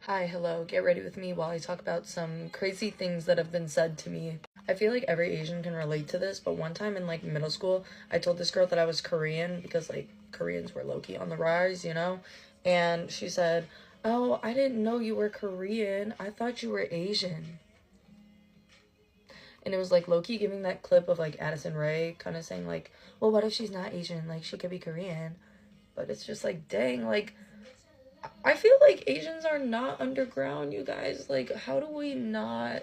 Hi, hello, get ready with me while I talk about some crazy things that have been said to me. I feel like every Asian can relate to this, but one time in like middle school, I told this girl that I was Korean because like Koreans were low-key on the rise, you know? And she said, "Oh, I didn't know you were Korean. I thought you were Asian." And it was like low-key giving that clip of like Addison Rae kind of saying like, well, what if she's not Asian? Like she could be Korean. But it's just like, dang, like I feel like Asians are not underground, you guys. Like, how do we not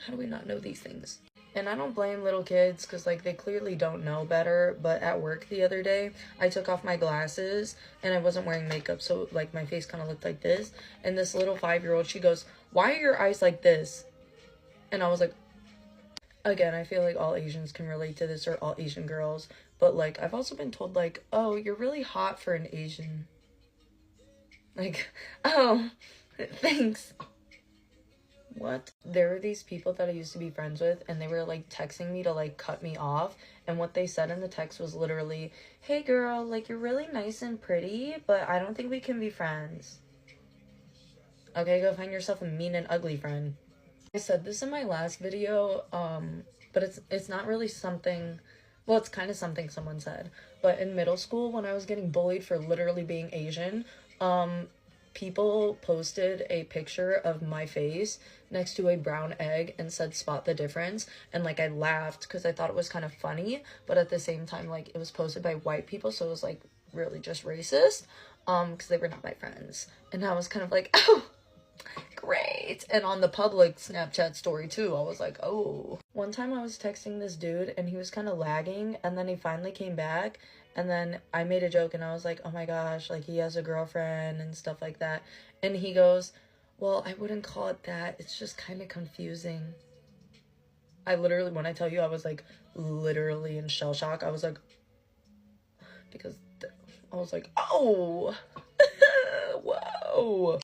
know these things? And I don't blame little kids because, like, they clearly don't know better. But at work the other day, I took off my glasses and I wasn't wearing makeup. So, like, my face kind of looked like this. And this little 5-year-old, she goes, "Why are your eyes like this?" And I was like, again, I feel like all Asians can relate to this, or all Asian girls. But, like, I've also been told, like, "Oh, you're really hot for an Asian." Like, oh, thanks. What? There were these people that I used to be friends with, and they were, like, texting me to, like, cut me off, and what they said in the text was literally, "Hey, girl, like, you're really nice and pretty, but I don't think we can be friends." Okay, go find yourself a mean and ugly friend. I said this in my last video, but it's not really something, well, it's kind of something someone said, but in middle school, when I was getting bullied for literally being Asian, people posted a picture of my face next to a brown egg and said, "Spot the difference," and, like, I laughed because I thought it was kind of funny, but at the same time, like, it was posted by white people, so it was, like, really just racist, because they were not my friends, and I was kind of like, oh, great. And on the public Snapchat story too, I was like, oh. One time I was texting this dude and he was kind of lagging, and then he finally came back, and then I made a joke and I was like, "Oh my gosh, like he has a girlfriend and stuff like that." And he goes, "Well, I wouldn't call it that. It's just kind of confusing." I literally, when I tell you, I was like literally in shell shock. I was like, because I was like, oh, whoa.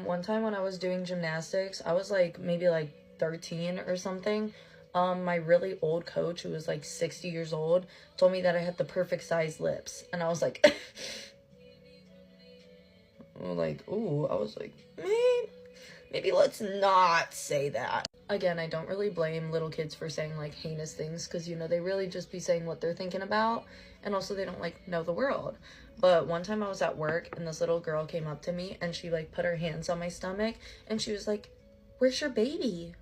One time when I was doing gymnastics, I was like maybe like 13 or something. My really old coach, who was like 60 years old, told me that I had the perfect size lips, and I was like, ooh, I was like, man, maybe let's not say that. Again, I don't really blame little kids for saying like heinous things, because, you know, they really just be saying what they're thinking about, and also they don't like know the world. But one time I was at work and this little girl came up to me and she like put her hands on my stomach and she was like, "Where's your baby?"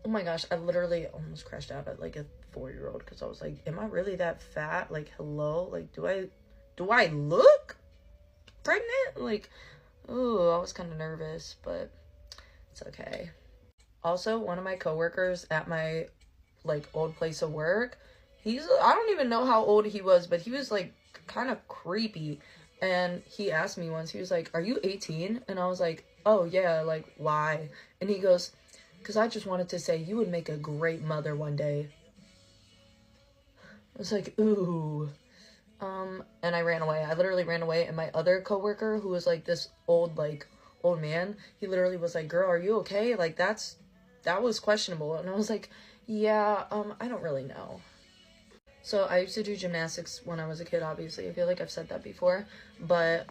Oh my gosh, I literally almost crashed out at like a 4-year-old because I was like, am I really that fat? Like, hello? Like, do I look pregnant? Like, ooh, I was kind of nervous, but it's okay. Also, one of my coworkers at my like old place of work, I don't even know how old he was, but he was like kind of creepy. And he asked me once, he was like, "Are you 18? And I was like, "Oh yeah, like why?" And he goes, "Because I just wanted to say you would make a great mother one day." I was like, ooh. And I ran away. I literally ran away, and my other coworker, who was like this old man, he literally was like, "Girl, are you okay? Like that was questionable." And I was like, "Yeah, I don't really know." So I used to do gymnastics when I was a kid, obviously. I feel like I've said that before. But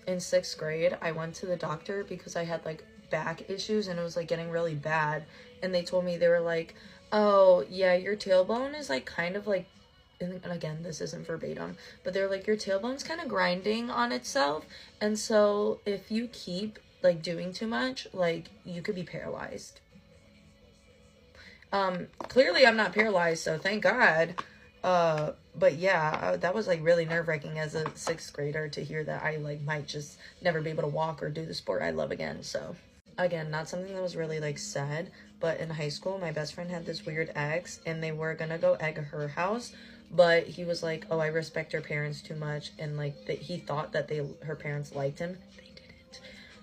in 6th grade, I went to the doctor because I had like back issues and it was like getting really bad. And they told me, they were like, "Oh, yeah, your tailbone is like kind of like," and again, this isn't verbatim, but they're like, "Your tailbone's kind of grinding on itself. And so if you keep like doing too much, like you could be paralyzed." Clearly I'm not paralyzed, so thank God. But yeah, that was like really nerve-wracking as a 6th grader to hear that I like might just never be able to walk or do the sport I love again. So again, not something that was really like said, but in high school my best friend had this weird ex and they were gonna go egg her house, but he was like, "Oh, I respect her parents too much," and like that he thought that her parents liked him.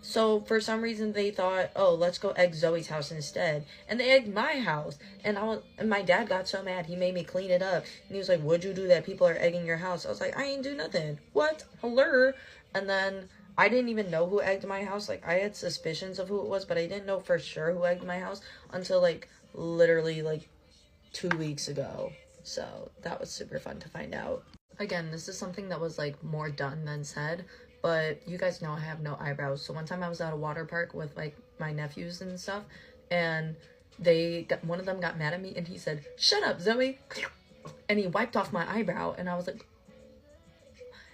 So for some reason they thought, "Oh, let's go egg Zoe's house instead," and they egged my house. And my dad got so mad he made me clean it up. And he was like, "What'd you do that people are egging your house?" I was like, "I ain't do nothing." "What? Hello?" And then I didn't even know who egged my house. Like, I had suspicions of who it was, but I didn't know for sure who egged my house until like literally like 2 weeks ago. So that was super fun to find out. Again, this is something that was like more done than said, but you guys know I have no eyebrows. So one time I was at a water park with like my nephews and stuff, and one of them got mad at me and he said, "Shut up, Zoe," and he wiped off my eyebrow, and I was like,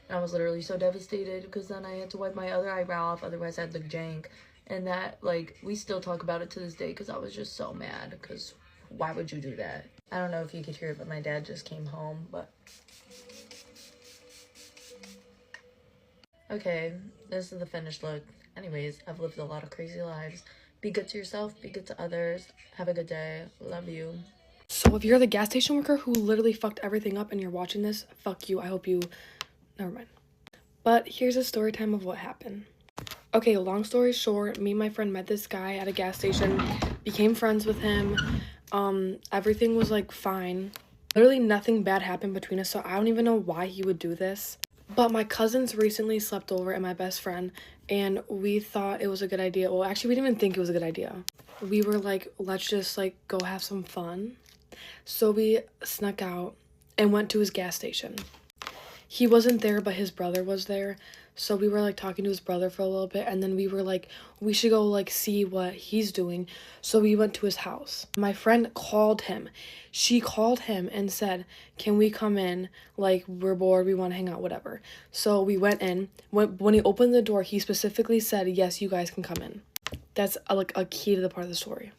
and I was literally so devastated because then I had to wipe my other eyebrow off, otherwise I'd look jank. And that, like, we still talk about it to this day because I was just so mad, because why would you do that? I don't know if you could hear it, but my dad just came home, but okay, this is the finished look. Anyways, I've lived a lot of crazy lives. Be good to yourself, be good to others. Have a good day. Love you. So if you're the gas station worker who literally fucked everything up and you're watching this, fuck you. I hope you... Never mind. But here's a story time of what happened. Okay, long story short, me and my friend met this guy at a gas station, became friends with him. Everything was like fine. Literally nothing bad happened between us, so I don't even know why he would do this. But my cousins recently slept over at my best friend, and we thought it was a good idea. Well, actually, we didn't even think it was a good idea. We were like, let's just like go have some fun. So we snuck out and went to his gas station. He wasn't there, but his brother was there. So we were like talking to his brother for a little bit, and then we were like, we should go like see what he's doing. So we went to his house. My friend called him. She called him and said, "Can we come in? Like, we're bored, we want to hang out, whatever." So we went in. When he opened the door, he specifically said, "Yes, you guys can come in." That's like a key to the part of the story.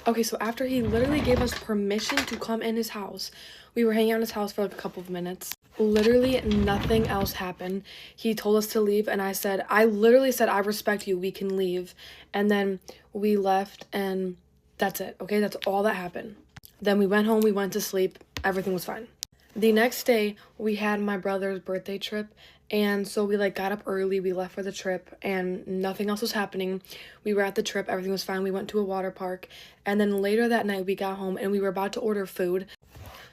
Okay, so after he literally gave us permission to come in his house, we were hanging out in his house for like a couple of minutes. Literally nothing else happened. He told us to leave, and I literally said, "I respect you, we can leave." And then we left, and that's it, okay? That's all that happened. Then we went home, we went to sleep, everything was fine. The next day, we had my brother's birthday trip, and so we like got up early, we left for the trip, and nothing else was happening. We were at the trip, everything was fine, we went to a water park, and then later that night, we got home, and we were about to order food.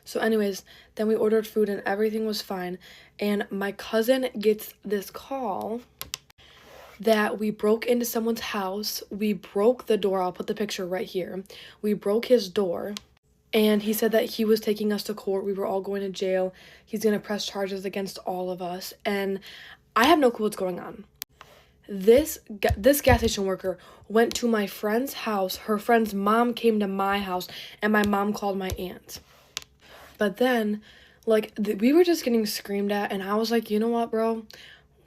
So anyways, then we ordered food and everything was fine. And my cousin gets this call that we broke into someone's house. We broke the door. I'll put the picture right here. We broke his door. And he said that he was taking us to court. We were all going to jail. He's going to press charges against all of us. And I have no clue what's going on. This gas station worker went to my friend's house. Her friend's mom came to my house. And my mom called my aunt. But then, like, we were just getting screamed at, and I was like, you know what, bro?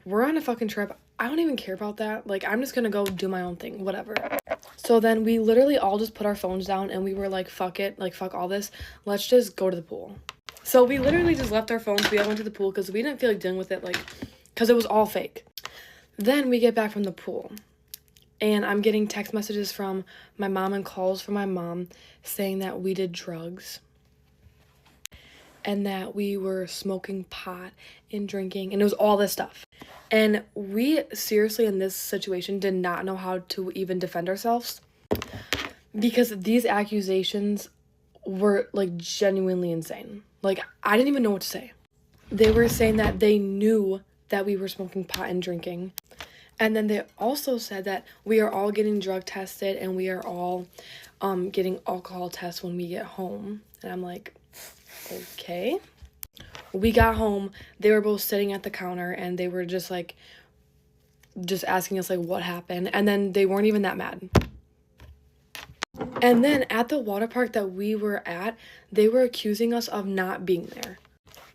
We're on a fucking trip. I don't even care about that. Like, I'm just gonna go do my own thing, whatever. So then we literally all just put our phones down, and we were like, fuck it. Like, fuck all this. Let's just go to the pool. So we literally just left our phones. We all went to the pool because we didn't feel like dealing with it, like, because it was all fake. Then we get back from the pool, and I'm getting text messages from my mom and calls from my mom saying that we did drugs. And that we were smoking pot and drinking, and it was all this stuff. And we seriously, in this situation, did not know how to even defend ourselves, because these accusations were like genuinely insane. Like, I didn't even know what to say. They were saying that they knew that we were smoking pot and drinking, and then they also said that we are all getting drug tested and we are all getting alcohol tests when we get home. And I'm like, okay. We got home, they were both sitting at the counter, and they were just asking us like what happened, and then they weren't even that mad. And then at the water park that we were at, they were accusing us of not being there.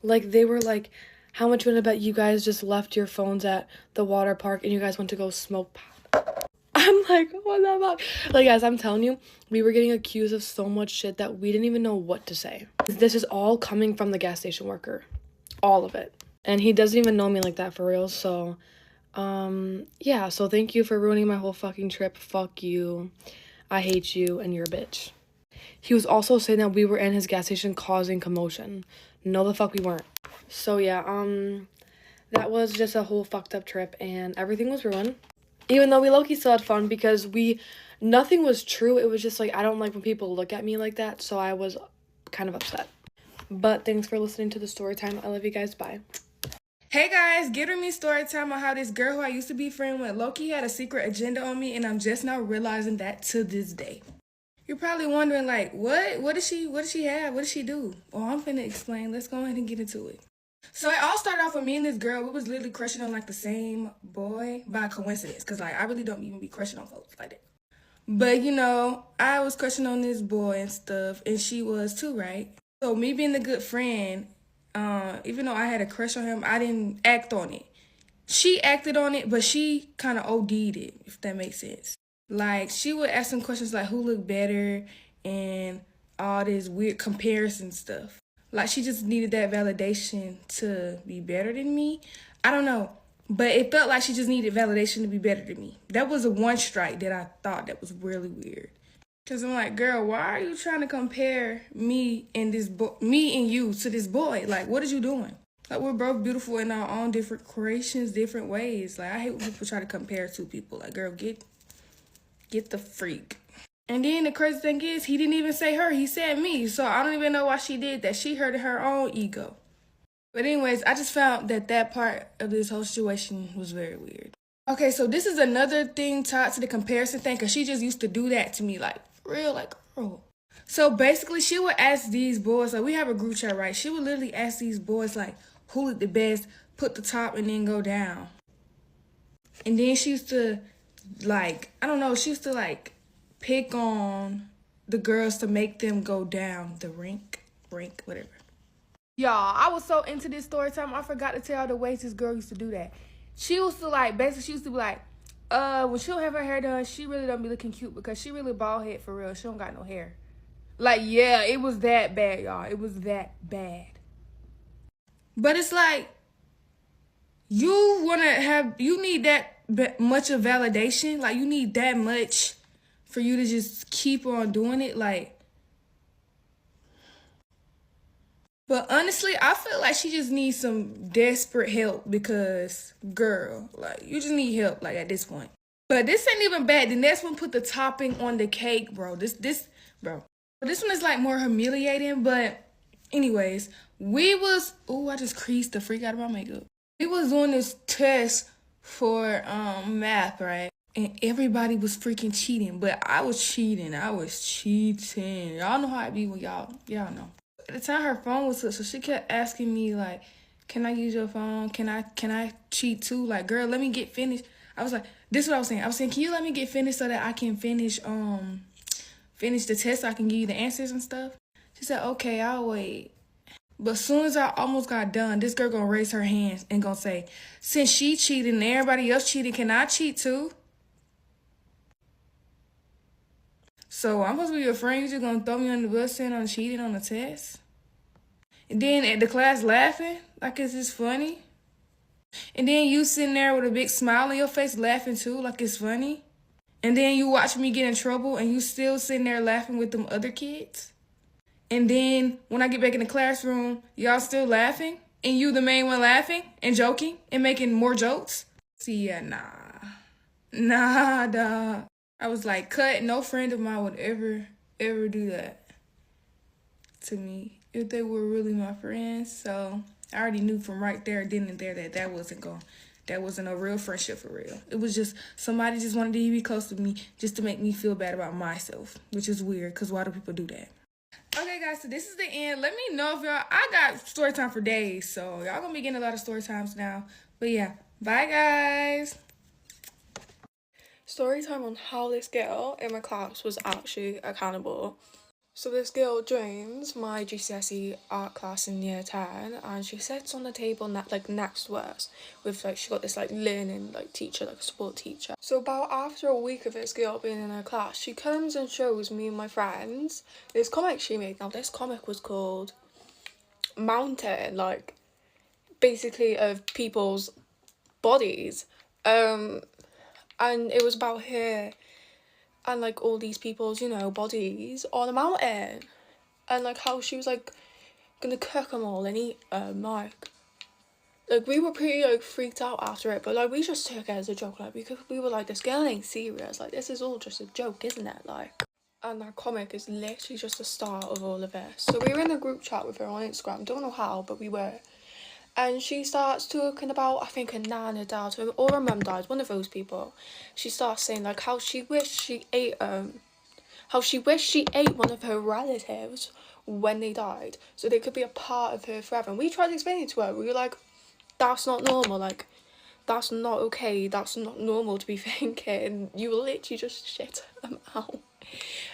Like, they were like, how much would I bet you guys just left your phones at the water park and you guys went to go smoke pot? I'm like, what the fuck? Like, guys, I'm telling you, we were getting accused of so much shit that we didn't even know what to say. This is all coming from the gas station worker. All of it. And he doesn't even know me like that for real, so, yeah, so thank you for ruining my whole fucking trip. Fuck you. I hate you, and you're a bitch. He was also saying that we were in his gas station causing commotion. No, the fuck we weren't. So, yeah, that was just a whole fucked up trip, and everything was ruined. Even though we low-key still had fun, because nothing was true. It was just, like, I don't like when people look at me like that, so I was kind of upset. But thanks for listening to the story time. I love you guys. Bye. Hey guys, giving me story time on how this girl who I used to be friend with low-key had a secret agenda on me, and I'm just now realizing that to this day. You're probably wondering, like, what does she have? What does she do? Well, I'm finna explain. Let's go ahead and get into it. So it all started off with me and this girl. We was literally crushing on like the same boy by coincidence. Cause like I really don't even be crushing on folks like that. But you know, I was crushing on this boy and stuff, and she was too, right? So me being a good friend, even though I had a crush on him, I didn't act on it. She acted on it, but she kind of OD'd it, if that makes sense. Like she would ask some questions like who looked better and all this weird comparison stuff. Like she just needed that validation to be better than me. I don't know. But it felt like she just needed validation to be better than me. That was a one strike that I thought that was really weird. Cause I'm like, girl, why are you trying to compare me and me and you to this boy? Like, what are you doing? Like, we're both beautiful in our own different creations, different ways. Like, I hate when people try to compare two people. Like, girl, get the freak. And then the crazy thing is, he didn't even say her. He said me. So I don't even know why she did that. She hurt her own ego. But anyways, I just found that part of this whole situation was very weird. Okay, so this is another thing tied to the comparison thing, because she just used to do that to me, like, for real, like, girl. So basically, she would ask these boys, like, we have a group chat, right? She would literally ask these boys, like, who looked the best, put the top, and then go down. And then she used to, like, I don't know, she used to, like, pick on the girls to make them go down the rink, whatever. Y'all, I was so into this story time, I forgot to tell the ways this girl used to do that. She used to, like, basically, she used to be like, when she'll have her hair done, she really don't be looking cute because she really bald head for real. She don't got no hair. Like, yeah, it was that bad, y'all. It was that bad. But it's like, you need that much of validation. Like, you need that much for you to just keep on doing it. Like, but honestly, I feel like she just needs some desperate help because, girl, like, you just need help, like, at this point. But this ain't even bad. The next one put the topping on the cake, bro. Bro. This one is, like, more humiliating, but anyways, I just creased the freak out of my makeup. We was doing this test for math, right? And everybody was freaking cheating, but I was cheating. Y'all know how it be when y'all know. At the time, her phone was up, so she kept asking me, like, can I use your phone? Can I cheat too? Like, girl, let me get finished. I was like, this is what I was saying. I was saying, can you let me get finished so that I can finish the test so I can give you the answers and stuff? She said, okay, I'll wait. But as soon as I almost got done, this girl gonna raise her hands and gonna say, since she cheated and everybody else cheated, can I cheat too? So I'm supposed to be your friend, you just gonna throw me on the bus saying I'm cheating on the test? And then at the class laughing, like it's just funny? And then you sitting there with a big smile on your face laughing too, like it's funny? And then you watch me get in trouble and you still sitting there laughing with them other kids? And then when I get back in the classroom, y'all still laughing? And you the main one laughing and joking and making more jokes? See, yeah, nah, dog. I was like, cut. No friend of mine would ever do that to me if they were really my friends. So I already knew from right there, then and there, that wasn't a real friendship for real. It was just somebody just wanted to be close to me just to make me feel bad about myself, which is weird because why do people do that? Okay, guys, so this is the end. Let me know if I got story time for days, so y'all gonna be getting a lot of story times now. But yeah, bye, guys. Story time on how this girl in my class was actually accountable. So this girl joins my GCSE art class in year 10 and she sits on the table next to us with she got this learning teacher, a support teacher. So about after a week of this girl being in her class, she comes and shows me and my friends this comic she made. Now this comic was called Mountain, basically of people's bodies. And it was about her and all these people's, bodies on a mountain. And how she was gonna cook them all and eat them. We were pretty freaked out after it, but we just took it as a joke, because we were this girl ain't serious, this is all just a joke, isn't it? And that comic is literally just the start of all of this. So we were in a group chat with her on Instagram, don't know how, but we were. And she starts talking about, I think her nan, her dad, or her mum died, one of those people. She starts saying how she wished she ate one of her relatives when they died, so they could be a part of her forever. And we tried to explain it to her. We were like, that's not normal, like, that's not okay, that's not normal to be thinking. You literally just shit them out.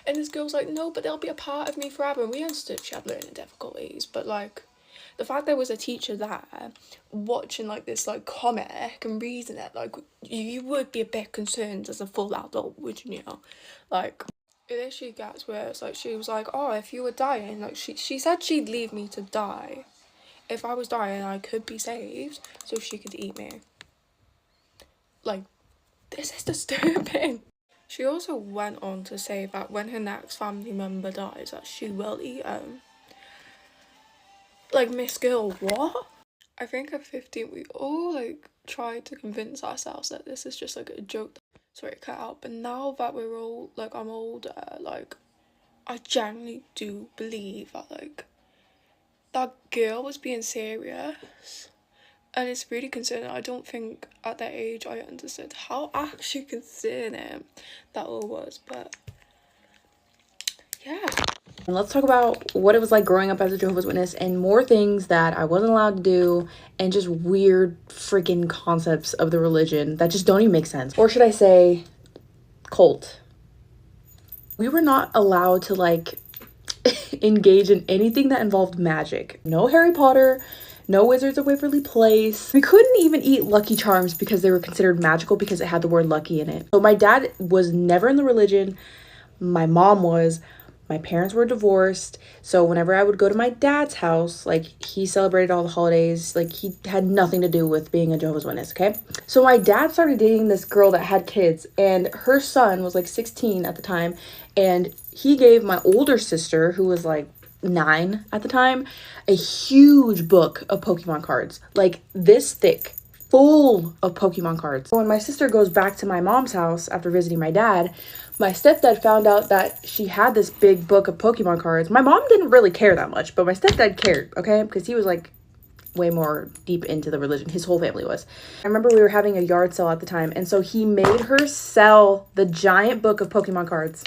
And this girl's like, no, but they'll be a part of me forever. And we understood she had learning difficulties, but like, the fact there was a teacher there watching like this like comic and reading it, like, you would be a bit concerned as a full adult, wouldn't you? Like, it actually gets worse. Like, she was like, oh, if you were dying, like, she said she'd leave me to die. If I was dying, I could be saved so she could eat me. Like, this is disturbing. She also went on to say that when her next family member dies, that she will eat like, Miss Girl, what? I think at 15 we all like tried to convince ourselves that this is just like a joke. Sorry, cut out. But now that we're all like, I'm older, like, I genuinely do believe that like that girl was being serious. And it's really concerning. I don't think at that age I understood how actually concerning that all was, but yeah. And let's talk about what it was like growing up as a Jehovah's Witness and more things that I wasn't allowed to do and just weird freaking concepts of the religion that just don't even make sense. Or should I say cult. We were not allowed to like engage in anything that involved magic. No Harry Potter, no Wizards of Waverly Place. We couldn't even eat Lucky Charms because they were considered magical because it had the word lucky in it. So my dad was never in the religion. My mom was. My parents were divorced, so whenever I would go to my dad's house, like, he celebrated all the holidays, like, he had nothing to do with being a Jehovah's Witness, okay? So my dad started dating this girl that had kids, and her son was like 16 at the time, and he gave my older sister, who was like 9 at the time, a huge book of Pokemon cards, like this thick, full of Pokemon cards. When my sister goes back to my mom's house after visiting my dad, my stepdad found out that she had this big book of Pokemon cards. My mom didn't really care that much, but my stepdad cared, okay? Because he was like way more deep into the religion. His whole family was. I remember we were having a yard sale at the time, and so he made her sell the giant book of Pokemon cards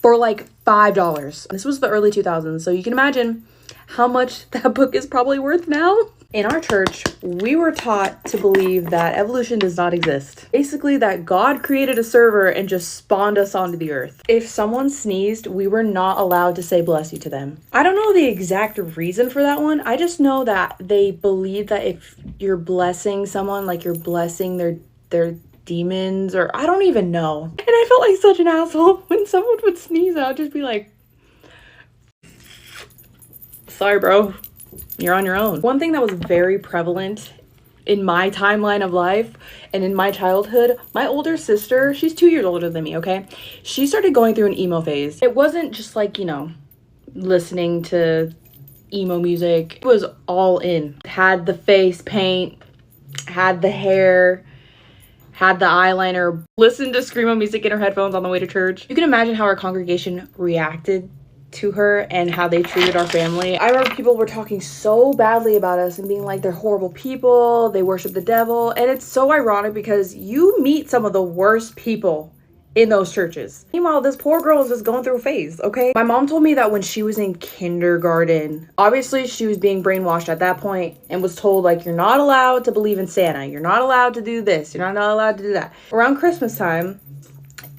for like $5. This was the early 2000s, so you can imagine how much that book is probably worth now. In our church, we were taught to believe that evolution does not exist. Basically, that God created a server and just spawned us onto the earth. If someone sneezed, we were not allowed to say bless you to them. I don't know the exact reason for that one. I just know that they believe that if you're blessing someone, like you're blessing their demons, or I don't even know. And I felt like such an asshole when someone would sneeze. I'd just be like, sorry, bro. You're on your own. One thing that was very prevalent in my timeline of life and in my childhood, my older sister, she's 2 years older than me, okay? She started going through an emo phase. It wasn't just like, you know, listening to emo music. It was all in. Had the face paint, had the hair, had the eyeliner, listened to screamo music in her headphones on the way to church. You can imagine how our congregation reacted to her and how they treated our family. I remember people were talking so badly about us and being like, they're horrible people, they worship the devil. And it's so ironic because you meet some of the worst people in those churches. Meanwhile, this poor girl is just going through a phase, okay? My mom told me that when she was in kindergarten, obviously she was being brainwashed at that point and was told, like, you're not allowed to believe in Santa, you're not allowed to do this, you're not allowed to do that. Around Christmas time,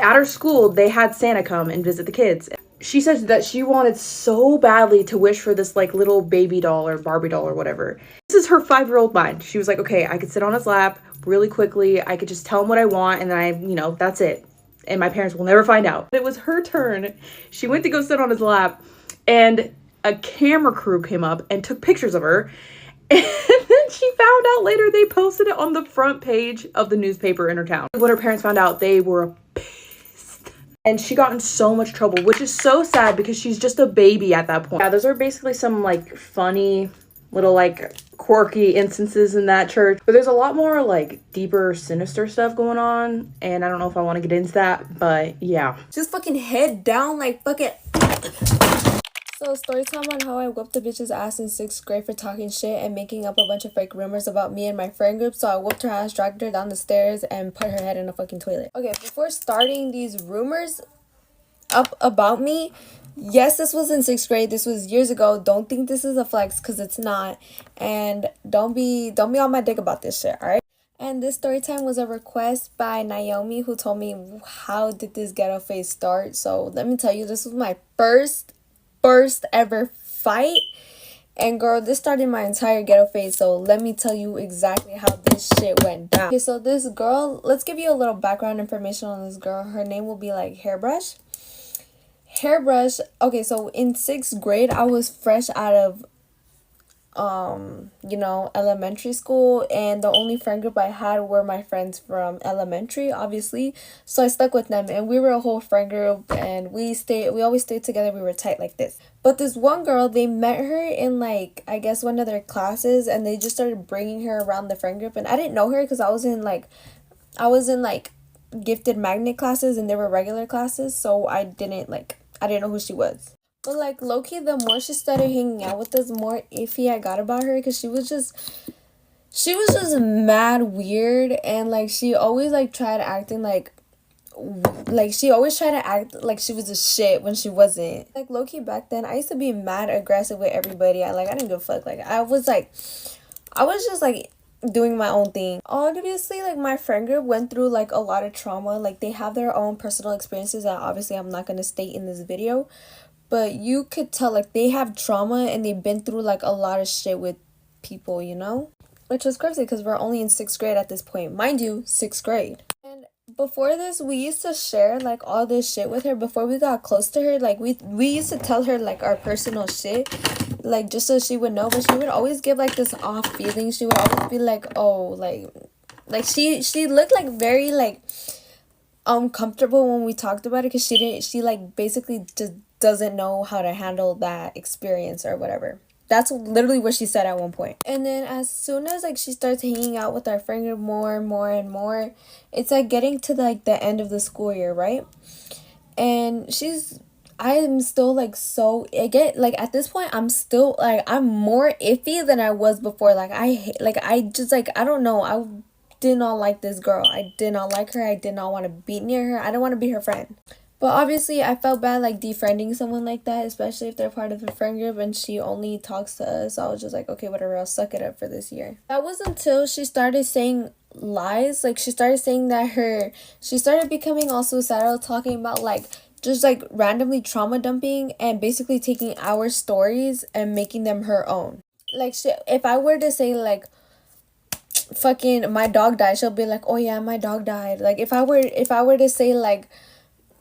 at her school, they had Santa come and visit the kids. She said that she wanted so badly to wish for this like little baby doll or Barbie doll or whatever. This is her 5-year-old mind. She was like, okay, I could sit on his lap really quickly. I could just tell him what I want and then you know, that's it. And my parents will never find out. It was her turn. She went to go sit on his lap and a camera crew came up and took pictures of her. And then she found out later they posted it on the front page of the newspaper in her town. When her parents found out, they were and she got in so much trouble, which is so sad because she's just a baby at that point. Yeah, those are basically some like funny little like quirky instances in that church. But there's a lot more like deeper, sinister stuff going on. And I don't know if I want to get into that, but yeah. Just fucking head down like fucking... So, story time on how I whooped a bitch's ass in 6th grade for talking shit and making up a bunch of fake rumors about me and my friend group. So I whooped her ass, dragged her down the stairs, and put her head in a fucking toilet. Okay, before starting these rumors, up about me. Yes, this was in 6th grade. This was years ago. Don't think this is a flex because it's not. And don't be on my dick about this shit, all right? And this story time was a request by Naomi, who told me, how did this ghetto phase start? So let me tell you, this was my first ever fight. And girl, this started my entire ghetto phase. So let me tell you exactly how this shit went down. Okay, so this girl, let's give you a little background information on this girl. Her name will be like Hairbrush. Okay, so in 6th grade, I was fresh out of elementary school, and the only friend group I had were my friends from elementary, obviously. So I stuck with them, and we were a whole friend group, and we always stayed together. We were tight like this. But this one girl, they met her in like, I guess, one of their classes, and they just started bringing her around the friend group. And I didn't know her because I was in like gifted magnet classes, and they were regular classes, so I didn't know who she was. But like low-key, the more she started hanging out with us, the more iffy I got about her, because she was just mad weird. And like she always tried acting she always tried to act like she was a shit when she wasn't. Like low-key, back then I used to be mad aggressive with everybody. I didn't give a fuck. I was just doing my own thing. Obviously, like my friend group went through like a lot of trauma. Like they have their own personal experiences that obviously I'm not gonna state in this video. But you could tell like they have trauma and they've been through like a lot of shit with people, you know? Which was crazy because we're only in 6th grade at this point. Mind you, 6th grade. And before this, we used to share like all this shit with her. Before we got close to her, like we used to tell her like our personal shit, like just so she would know. But she would always give like this off feeling. She would always be like, oh, like she looked like very like uncomfortable when we talked about it, because she like basically just doesn't know how to handle that experience or whatever. That's literally what she said at one point. And then as soon as like she starts hanging out with our friend group more and more and more, it's like getting to like the end of the school year, right? And I am still like so, again, like at this point I'm still like, I'm more iffy than I was before. I don't know, I did not like this girl. I did not like her. I did not want to be near her. I didn't want to be her friend. But obviously, I felt bad like defriending someone like that, especially if they're part of a friend group and she only talks to us. So I was just like, okay, whatever, I'll suck it up for this year. That was until she started saying lies. Like she started saying that she started becoming all suicidal, talking about like just like randomly trauma dumping and basically taking our stories and making them her own. Like if I were to say like, fucking my dog died, she'll be like, oh yeah, my dog died. Like if I were to say like,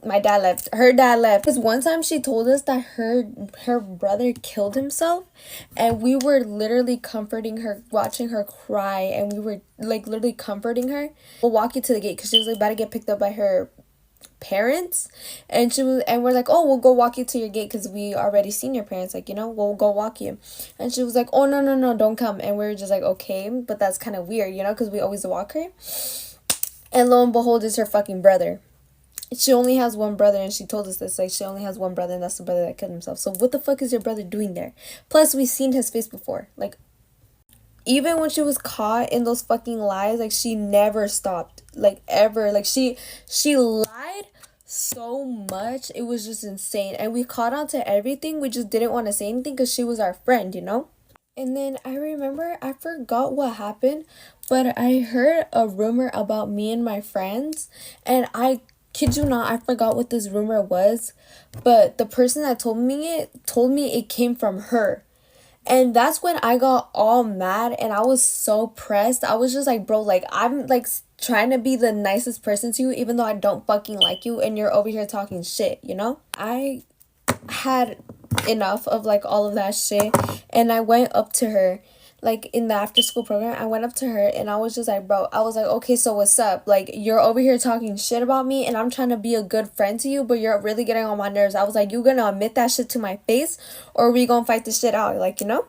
my dad left, her dad left. Because one time she told us that her brother killed himself, and we were literally comforting her, watching her cry, and we were like literally comforting her. We'll walk you to the gate because she was like about to get picked up by her parents, and we're like, oh, we'll go walk you to your gate because we already seen your parents, like, you know, we'll go walk you. And she was like, oh, no, don't come. And we were just like, okay, but that's kind of weird, you know, because we always walk her. And lo and behold, it's her fucking brother. She only has one brother, and she told us this, like, she only has one brother, and that's the brother that killed himself. So what the fuck is your brother doing there? Plus, we've seen his face before. Like, even when she was caught in those fucking lies, like, she never stopped, like, ever. Like, she lied so much, it was just insane. And we caught on to everything. We just didn't want to say anything because she was our friend, you know? And then I remember, I forgot what happened, but I heard a rumor about me and my friends, and I kid you not, I forgot what this rumor was, but the person that told me it came from her. And that's when I got all mad, and I was so pressed. I was just like, bro, like, I'm like trying to be the nicest person to you, even though I don't fucking like you, and you're over here talking shit, you know? I had enough of like all of that shit, and I went up to her, like in the after school program. I went up to her and I was just like, bro, I was like, okay, so what's up? Like, you're over here talking shit about me, and I'm trying to be a good friend to you, but you're really getting on my nerves. I was like, you gonna admit that shit to my face, or are we gonna fight this shit out? Like, you know?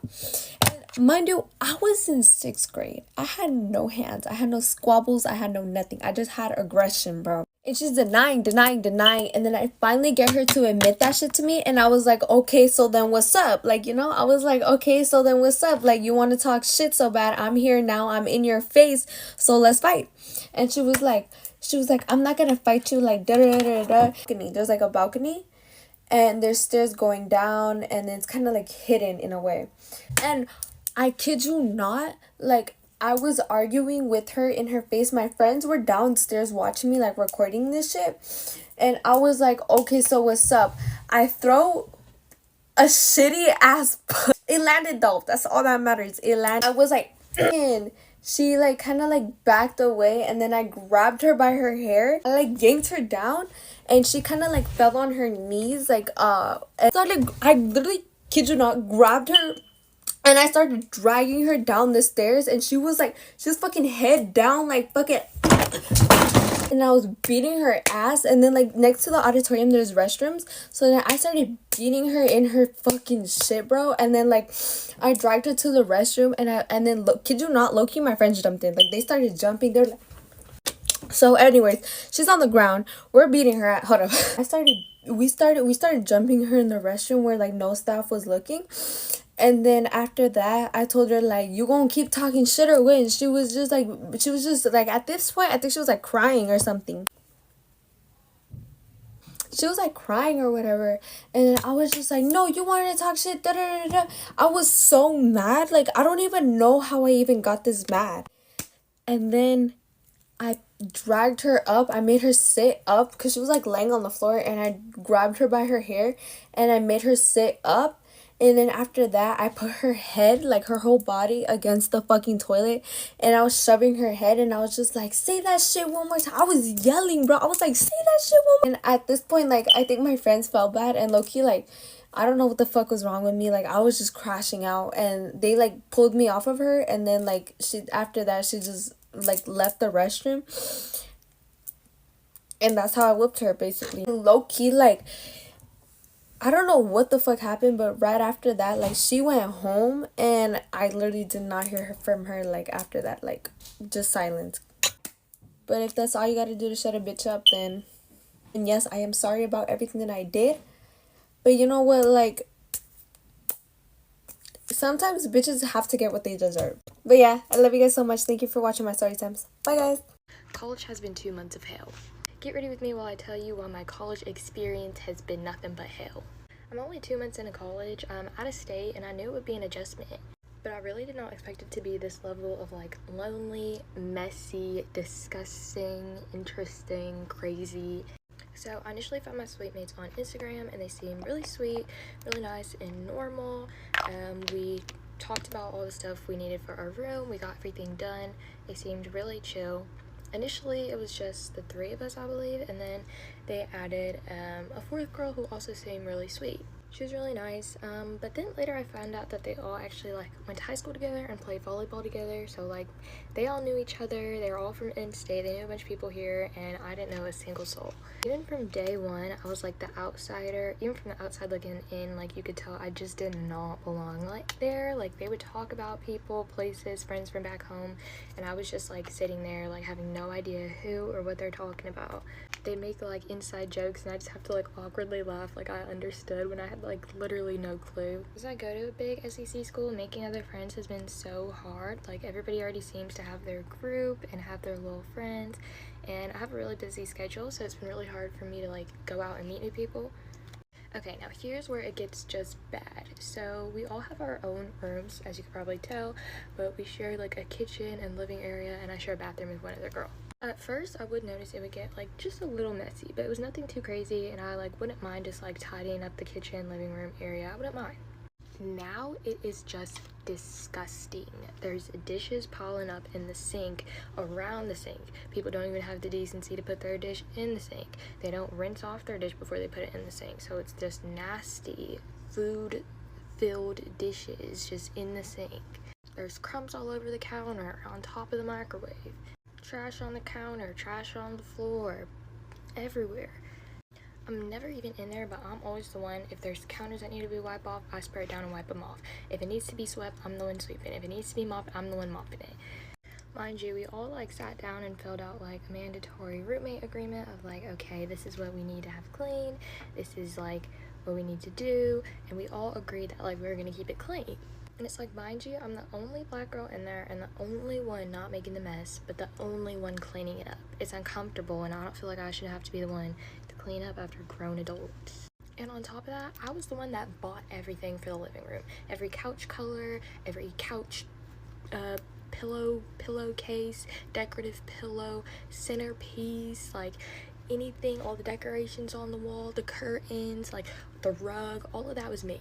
And mind you, I was in 6th grade. I had no hands. I had no squabbles. I had no nothing. I just had aggression, bro. And she's denying. And then I finally get her to admit that shit to me. And I was like, okay, so then what's up? Like, you know, I was like, okay, so then what's up? Like, you want to talk shit so bad. I'm here now. I'm in your face. So let's fight. And she was like, She was like, I'm not gonna fight you, like, da da da da. There's like a balcony, and there's stairs going down, and it's kind of like hidden in a way. And I kid you not, like, I was arguing with her in her face. My friends were downstairs watching me, like, recording this shit. And I was like, okay, so what's up? I throw a shitty ass it landed though. That's all that matters. It landed. I was like, and she like kind of like backed away, and then I grabbed her by her hair. I like yanked her down, and she kind of like fell on her knees, like and started. I literally kid you not, grabbed her. And I started dragging her down the stairs, and she was fucking head down, like fucking. And I was beating her ass, and then like next to the auditorium there's restrooms, so then I started beating her in her fucking shit, bro. And then like I dragged her to the restroom, and then kid you not, low-key my friends jumped in, like they started jumping. They're like, so anyways, she's on the ground, we're beating her at, hold up. We started jumping her in the restroom where like no staff was looking. And then after that, I told her, like, you gonna keep talking shit or what? And she was just like, at this point, I think she was like crying or something. She was like crying or whatever. And I was just like, no, you wanted to talk shit, da da da da. I was so mad. Like, I don't even know how I even got this mad. And then I dragged her up. I made her sit up because she was like laying on the floor, and I grabbed her by her hair and I made her sit up. And then after that, I put her head, like her whole body, against the fucking toilet. And I was shoving her head, and I was just like, say that shit one more time. I was yelling, bro. I was like, say that shit one more. And at this point, like, I think my friends felt bad. And low-key, like, I don't know what the fuck was wrong with me. Like, I was just crashing out. And they, like, pulled me off of her. And then, like, after that, she just, like, left the restroom. And that's how I whipped her, basically. Low-key, like, I don't know what the fuck happened, but right after that, like, she went home, and I literally did not hear from her, like, after that, like, just silence. But if that's all you gotta do to shut a bitch up, then, and yes, I am sorry about everything that I did, but you know what, like, sometimes bitches have to get what they deserve. But yeah, I love you guys so much. Thank you for watching my story times. Bye, guys. College has been 2 months of hell. Get ready with me while I tell you why my college experience has been nothing but hell. I'm only 2 months into college, I'm out of state, and I knew it would be an adjustment. But I really did not expect it to be this level of like lonely, messy, disgusting, interesting, crazy. So I initially found my suite mates on Instagram, and they seemed really sweet, really nice, and normal. We talked about all the stuff we needed for our room, we got everything done. They seemed really chill. Initially, it was just the 3 of us, I believe, and then they added a 4th girl who also seemed really sweet. She was really nice, but then later I found out that they all actually, like, went to high school together and played volleyball together, so, like, they all knew each other, they were all from in-state, they knew a bunch of people here, and I didn't know a single soul. Even from day one, I was, like, the outsider. Even from the outside looking in, like, you could tell I just did not belong, like, there. Like, they would talk about people, places, friends from back home, and I was just, like, sitting there, like, having no idea who or what they're talking about. They make, like, inside jokes, and I just have to, like, awkwardly laugh like I understood when I had, like, literally no clue. As I go to a big SEC school, making other friends has been so hard. Like, everybody already seems to have their group and have their little friends, and I have a really busy schedule, so it's been really hard for me to, like, go out and meet new people. Okay, now here's where it gets just bad. So we all have our own rooms, as you can probably tell, but we share, like, a kitchen and living area, and I share a bathroom with one other girl. At first, I would notice it would get, like, just a little messy, but it was nothing too crazy, and I, like, wouldn't mind just, like, tidying up the kitchen, living room area. I wouldn't mind. Now it is just disgusting. There's dishes piling up in the sink, around the sink. People don't even have the decency to put their dish in the sink. They don't rinse off their dish before they put it in the sink, so it's just nasty, food-filled dishes just in the sink. There's crumbs all over the counter, on top of the microwave. Trash on the counter, trash on the floor, everywhere. I'm never even in there, but I'm always the one. If there's counters that need to be wiped off, I spray it down and wipe them off. If it needs to be swept, I'm the one sweeping. If it needs to be mopped, I'm the one mopping it. Mind you, we all, like, sat down and filled out, like, a mandatory roommate agreement of, like, okay, this is what we need to have clean, this is, like, what we need to do, and we all agreed that, like, we were gonna keep it clean. And it's like, mind you, I'm the only black girl in there and the only one not making the mess, but the only one cleaning it up. It's uncomfortable, and I don't feel like I should have to be the one to clean up after grown adults. And on top of that, I was the one that bought everything for the living room. Every couch color, every couch pillowcase, decorative pillow, centerpiece, like anything, all the decorations on the wall, the curtains, like the rug, all of that was me.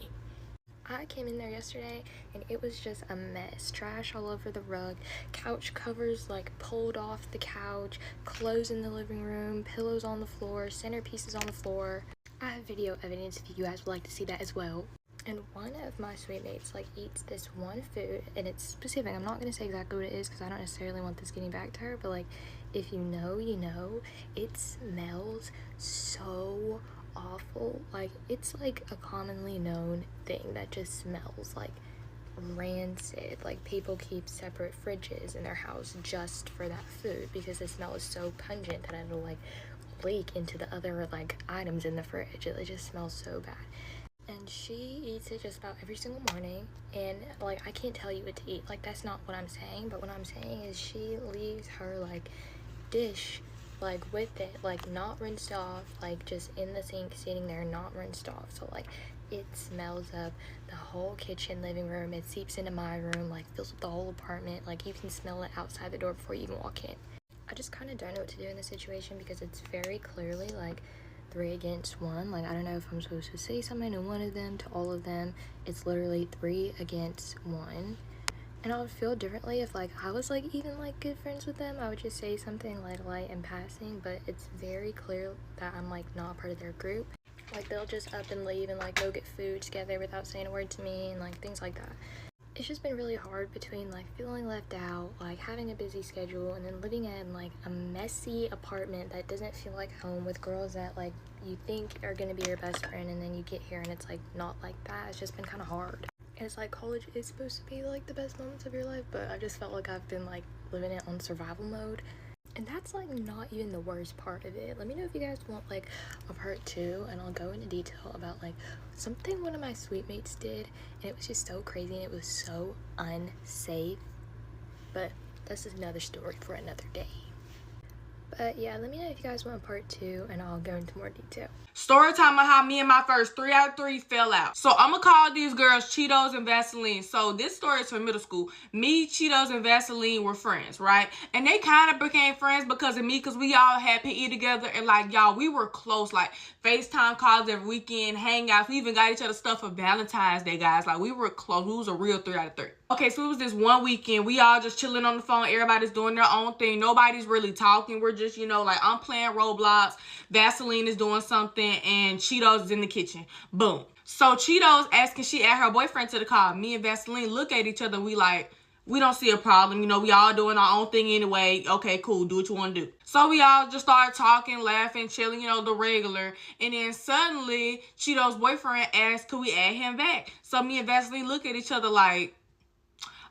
I came in there yesterday and it was just a mess. Trash all over the rug, couch covers like pulled off the couch, clothes in the living room, pillows on the floor, centerpieces on the floor. I have video evidence if you guys would like to see that as well. And one of my sweet mates like eats this one food, and it's specific. I'm not going to say exactly what it is because I don't necessarily want this getting back to her, but like, if you know, you know. It smells so awful. Like, it's like a commonly known thing that just smells like rancid. Like, people keep separate fridges in their house just for that food because the smell is so pungent that it'll like leak into the other like items in the fridge. It just smells so bad. And she eats it just about every single morning, and like, I can't tell you what to eat. Like, that's not what I'm saying, but what I'm saying is she leaves her like dish like with it, like not rinsed off, like just in the sink sitting there, not rinsed off. So like, it smells up the whole kitchen, living room. It seeps into my room, like fills up the whole apartment. Like, you can smell it outside the door before you even walk in. I just kind of don't know what to do in this situation because it's very clearly like 3 against 1. Like, I don't know if I'm supposed to say something to one of them, to all of them. It's literally 3 against 1. And I would feel differently if like I was like even like good friends with them. I would just say something like light and passing, but it's very clear that I'm like not part of their group. Like, they'll just up and leave and like go get food together without saying a word to me and like things like that. It's just been really hard between like feeling left out, like having a busy schedule, and then living in like a messy apartment that doesn't feel like home, with girls that like you think are gonna be your best friend, and then you get here and it's like not like that. It's just been kind of hard. And it's like, college is supposed to be like the best moments of your life, but I just felt like I've been like living it on survival mode. And that's like not even the worst part of it. Let me know if you guys want like a part 2, and I'll go into detail about like something one of my sweet mates did, and it was just so crazy and it was so unsafe. But this is another story for another day. But yeah, let me know if you guys want a part 2, and I'll go into more detail. Story time on how me and my first 3 out of 3 fell out. So I'm gonna call these girls Cheetos and Vaseline. So this story is from middle school. Me, Cheetos, and Vaseline were friends, right? And they kind of became friends because of me, because we all had PE together, and like, y'all, we were close. Like, FaceTime calls every weekend, hangouts. We even got each other stuff for Valentine's Day, guys. Like, we were close. We was a real 3 out of 3. Okay, so it was this one weekend. We all just chilling on the phone. Everybody's doing their own thing. Nobody's really talking. We're just, you know, like, I'm playing Roblox. Vaseline is doing something, and Cheetos is in the kitchen. Boom. So Cheetos asking she add her boyfriend to the call. Me and Vaseline look at each other. We like, we don't see a problem. You know, we all doing our own thing anyway. Okay, cool. Do what you want to do. So we all just started talking, laughing, chilling, you know, the regular. And then suddenly, Cheetos' boyfriend asked, could we add him back? So me and Vaseline look at each other like,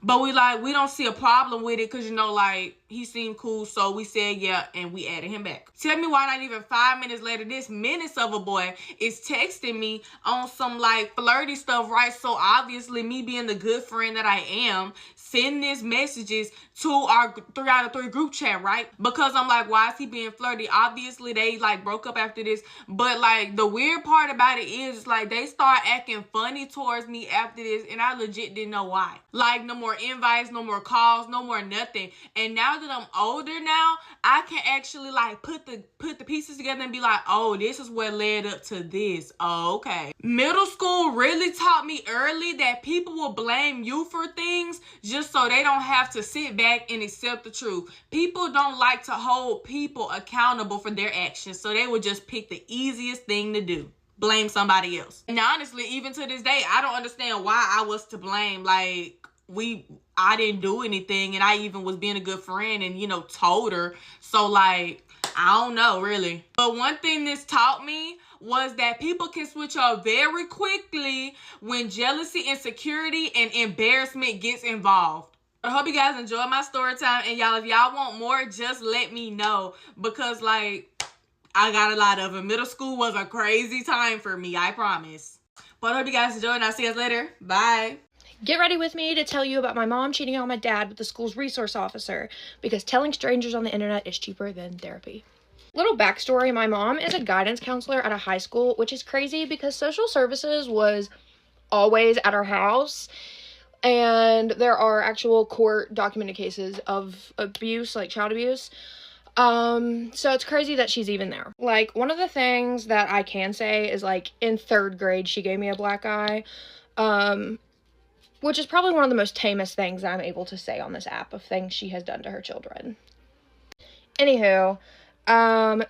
but we don't see a problem with it, because, you know, like, he seemed cool. So we said yeah, and we added him back. Tell me why not even 5 minutes later, this menace of a boy is texting me on some like flirty stuff, right? So obviously, me being the good friend that I am, sending these messages to our 3 out of 3 group chat, right? Because I'm like, why is he being flirty? Obviously, they like broke up after this. But like, the weird part about it is like, they start acting funny towards me after this, and I legit didn't know why. Like, no more invites, no more calls, no more nothing. And now that I'm older now, I can actually like put the pieces together and be like, oh, this is what led up to this. Oh, okay. Middle school really taught me early that people will blame you for things just so they don't have to sit back and accept the truth. People don't like to hold people accountable for their actions, so they would just pick the easiest thing to do. Blame somebody else. And honestly, even to this day, I don't understand why I was to blame. Like, I didn't do anything, and I even was being a good friend and, you know, told her. So like, I don't know really. But one thing this taught me was that people can switch up very quickly when jealousy, insecurity, and embarrassment gets involved. I hope you guys enjoyed my story time, and y'all, if y'all want more, just let me know, because like, I got a lot of them. Middle school was a crazy time for me, I promise. But I hope you guys enjoyed, and I'll see you guys later. Bye. Get ready with me to tell you about my mom cheating on my dad with the school's resource officer because telling strangers on the internet is cheaper than therapy. Little backstory, my mom is a guidance counselor at a high school, which is crazy because social services was always at our house, and there are actual court documented cases of abuse, like child abuse. So it's crazy that she's even there. Like, one of the things that I can say is, like, in 3rd grade, she gave me a black eye, which is probably one of the most tamest things I'm able to say on this app of things she has done to her children. Anywho,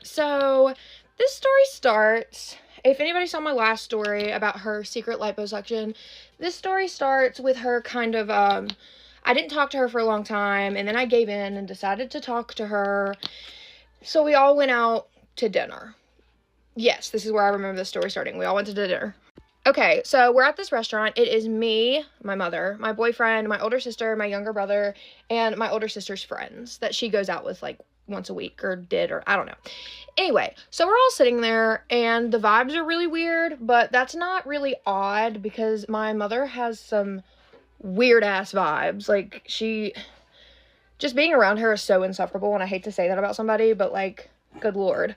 so this story starts, if anybody saw my last story about her secret liposuction, this story starts with her kind of, I didn't talk to her for a long time, and then I gave in and decided to talk to her, so we all went out to dinner. Yes, this is where I remember the story starting. We all went to dinner. Okay, so we're at this restaurant. It is me, my mother, my boyfriend, my older sister, my younger brother, and my older sister's friends that she goes out with, like, once a week, or did, or I don't know. Anyway, so we're all sitting there, and the vibes are really weird, but that's not really odd, because my mother has some weird-ass vibes. Like, just being around her is so insufferable, and I hate to say that about somebody, but, like, good lord.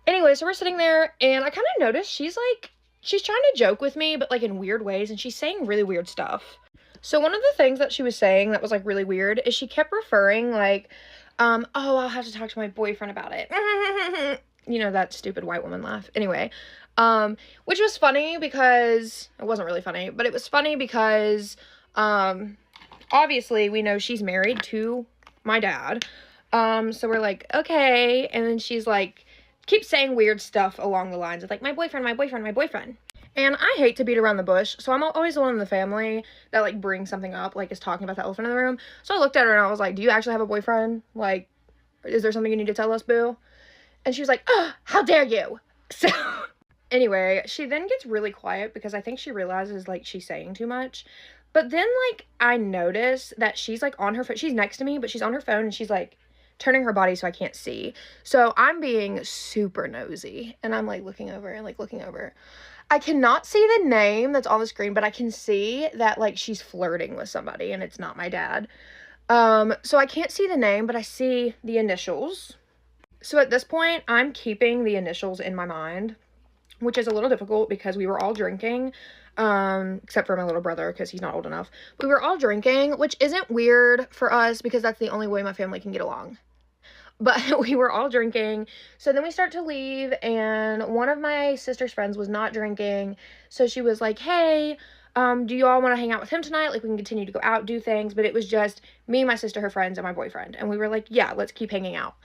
Anyway, so we're sitting there, and I kind of noticed she's trying to joke with me, but, like, in weird ways, and she's saying really weird stuff. So one of the things that she was saying that was, like, really weird is she kept referring, like, oh, I'll have to talk to my boyfriend about it. You know, that stupid white woman laugh. Anyway, which was funny because, it wasn't really funny, but it was funny because, obviously we know she's married to my dad. So we're like, okay. And then she's like, keeps saying weird stuff along the lines of, like, my boyfriend, my boyfriend, my boyfriend. And I hate to beat around the bush, so I'm always the one in the family that, like, brings something up, like, is talking about the elephant in the room. So I looked at her and I was like, do you actually have a boyfriend? Like, is there something you need to tell us, boo? And she was like, oh, how dare you? So, anyway, she then gets really quiet because I think she realizes, like, she's saying too much. But then, like, I notice that she's, like, on her phone. She's next to me, but she's on her phone and she's, like, turning her body so I can't see. So I'm being super nosy, and I'm, like, looking over and, like, looking over. I cannot see the name that's on the screen, but I can see that, like, she's flirting with somebody, and it's not my dad. So I can't see the name, but I see the initials. So at this point, I'm keeping the initials in my mind, which is a little difficult because we were all drinking, except for my little brother because he's not old enough. We were all drinking, which isn't weird for us because that's the only way my family can get along. But we were all drinking, so then we start to leave, and one of my sister's friends was not drinking, so she was like, hey, do you all want to hang out with him tonight? Like, we can continue to go out, do things, but it was just me, my sister, her friends, and my boyfriend, and we were like, yeah, let's keep hanging out.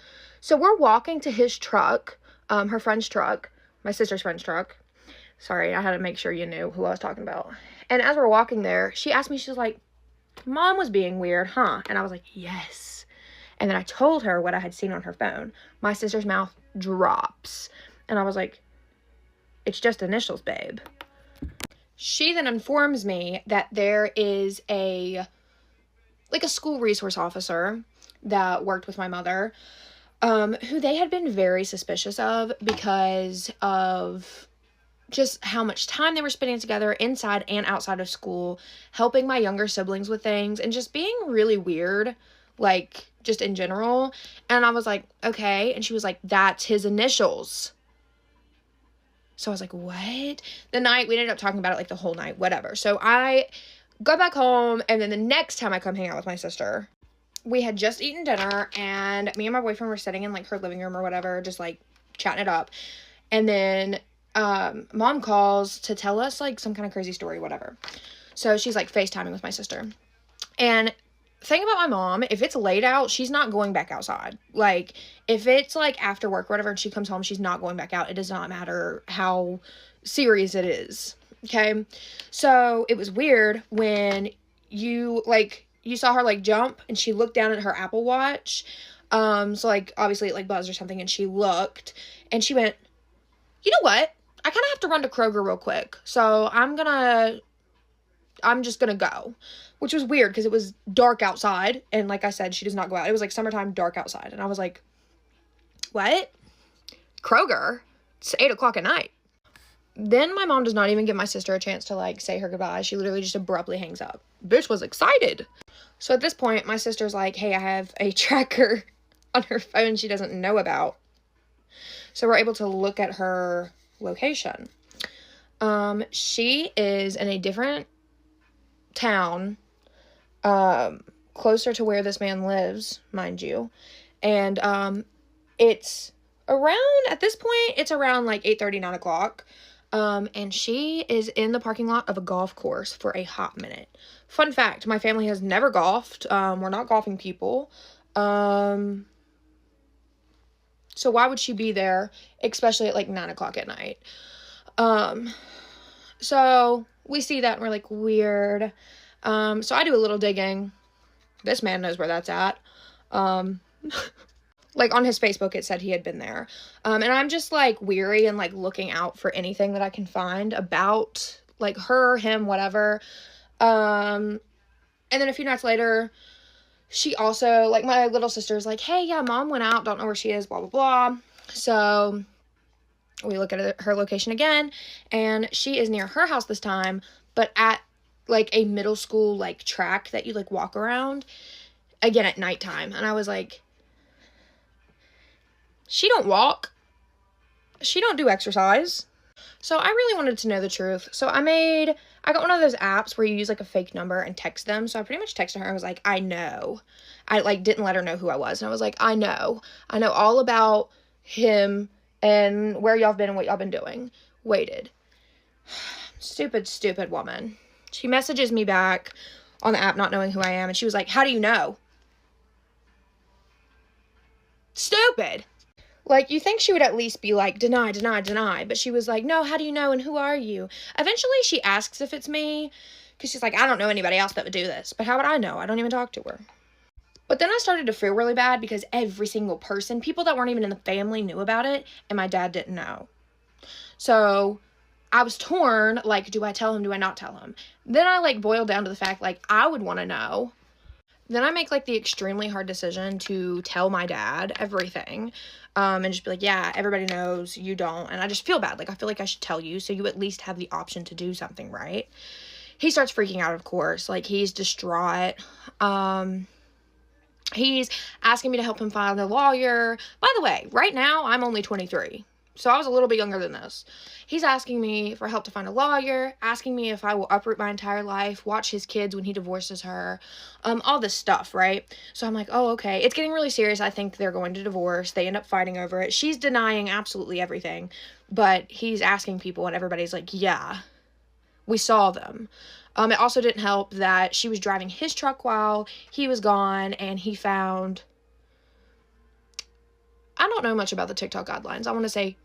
So we're walking to his truck, her friend's truck, my sister's friend's truck. Sorry, I had to make sure you knew who I was talking about. And as we're walking there, she asked me, she was like, Mom was being weird, huh? And I was like, yes. And then I told her what I had seen on her phone. My sister's mouth drops. And I was like, it's just initials, babe. She then informs me that there is a school resource officer that worked with my mother, who they had been very suspicious of because of just how much time they were spending together inside and outside of school, helping my younger siblings with things, and just being really weird, like, just in general. And I was like, okay. And she was like, that's his initials. So I was like, what? The night, we ended up talking about it, like, the whole night, whatever. So I go back home, and then the next time I come hang out with my sister, we had just eaten dinner, and me and my boyfriend were sitting in, like, her living room or whatever, just, like, chatting it up. And then Mom calls to tell us, like, some kind of crazy story, whatever. So she's, like, FaceTiming with my sister. And thing about my mom, if it's late out, she's not going back outside. Like, if it's, like, after work or whatever, and she comes home, she's not going back out. It does not matter how serious it is, okay? So it was weird when you saw her, like, jump, and she looked down at her Apple Watch. So, like, obviously it, like, buzzed or something, and she looked, and she went, you know what? I kind of have to run to Kroger real quick, so I'm just gonna go. Which was weird, because it was dark outside, and like I said, she does not go out. It was, like, summertime, dark outside, and I was like, what? Kroger? It's 8 o'clock at night. Then my mom does not even give my sister a chance to, like, say her goodbye. She literally just abruptly hangs up. Bitch was excited. So at this point, my sister's like, hey, I have a tracker on her phone she doesn't know about. So we're able to look at her location. She is in a different town, closer to where this man lives, mind you. And, it's around, at this point, it's around, like, 8:30, 9 o'clock. And she is in the parking lot of a golf course for a hot minute. Fun fact, my family has never golfed. We're not golfing people. So why would she be there, especially at, like, 9 o'clock at night? So we see that and we're like, weird. So I do a little digging. This man knows where that's at. Like, on his Facebook, it said he had been there. And I'm just, like, weary and, like, looking out for anything that I can find about, like, her, him, whatever. And then a few nights later, she also, like, my little sister's like, hey, yeah, mom went out, don't know where she is, blah, blah, blah. So we look at her location again, and she is near her house this time, but at, like, a middle school, like, track that you, like, walk around, again, at nighttime. And I was like, she don't walk. She don't do exercise. So I really wanted to know the truth. So I got one of those apps where you use, like, a fake number and text them. So I pretty much texted her. I was like, I know. I, like, didn't let her know who I was. And I was like, I know all about him and where y'all been and what y'all been doing. Waited. Stupid woman. She messages me back on the app not knowing who I am. And she was like, how do you know? Stupid. Like, you think she would at least be like, deny. But she was like, no, how do you know and who are you? Eventually, she asks if it's me. Because she's like, I don't know anybody else that would do this. But how would I know? I don't even talk to her. But then I started to feel really bad because every single person, people that weren't even in the family, knew about it. And my dad didn't know. So I was torn. Like, do I tell him? Do I not tell him? Then I, like, boiled down to the fact, like, I would want to know. Then I make, like, the extremely hard decision to tell my dad everything. And just be like, yeah, everybody knows, you don't. And I just feel bad. Like, I feel like I should tell you so you at least have the option to do something, right? He starts freaking out, of course. Like, he's distraught. He's asking me to help him find a lawyer. By the way, right now, I'm only 23. So I was a little bit younger than this. He's asking me for help to find a lawyer, asking me if I will uproot my entire life, watch his kids when he divorces her, all this stuff, right? So I'm like, oh, okay. It's getting really serious. I think they're going to divorce. They end up fighting over it. She's denying absolutely everything, but he's asking people and everybody's like, yeah, we saw them. It also didn't help that she was driving his truck while he was gone, and he found, I don't know much about the TikTok guidelines. I want to say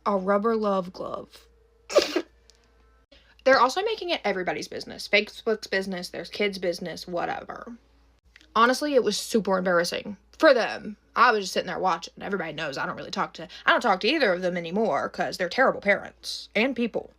a rubber love glove. They're also making it everybody's business. Facebook's business, their kids' business, whatever. Honestly, it was super embarrassing for them. I was just sitting there watching. Everybody knows I don't talk to either of them anymore because they're terrible parents and people.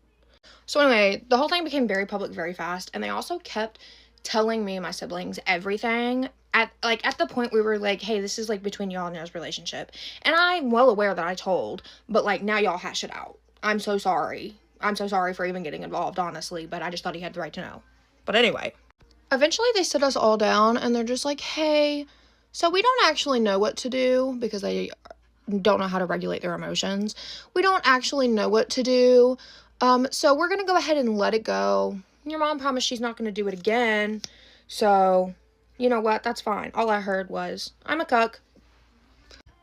So anyway, the whole thing became very public very fast, and they also kept telling me and my siblings everything at the point we were like, hey, this is, like, between y'all and y'all's relationship. And I'm well aware that I told, but, like, now y'all hash it out. I'm so sorry. I'm so sorry for even getting involved, honestly, but I just thought he had the right to know. But anyway, eventually they sit us all down, and they're just like, hey, so we don't actually know what to do, because they don't know how to regulate their emotions. We don't actually know what to do, so we're gonna go ahead and let it go. Your mom promised she's not gonna do it again, so you know what, that's fine. All I heard was, I'm a cuck.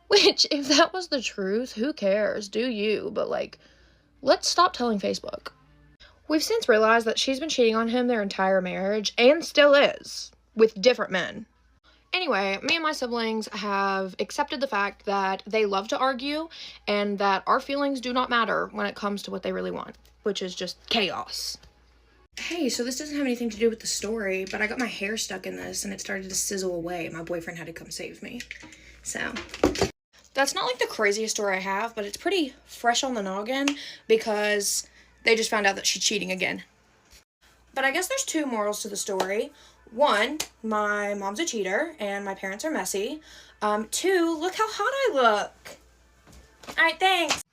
Which, if that was the truth, who cares? Do you? But, like, let's stop telling Facebook. We've since realized that she's been cheating on him their entire marriage, and still is, with different men. Anyway, me and my siblings have accepted the fact that they love to argue, and that our feelings do not matter when it comes to what they really want, which is just chaos. Hey, so this doesn't have anything to do with the story, but I got my hair stuck in this and it started to sizzle away. My boyfriend had to come save me. So, that's not, like, the craziest story I have, but it's pretty fresh on the noggin because they just found out that she's cheating again. But I guess there's two morals to the story. One, my mom's a cheater and my parents are messy. Two, look how hot I look. Alright, thanks.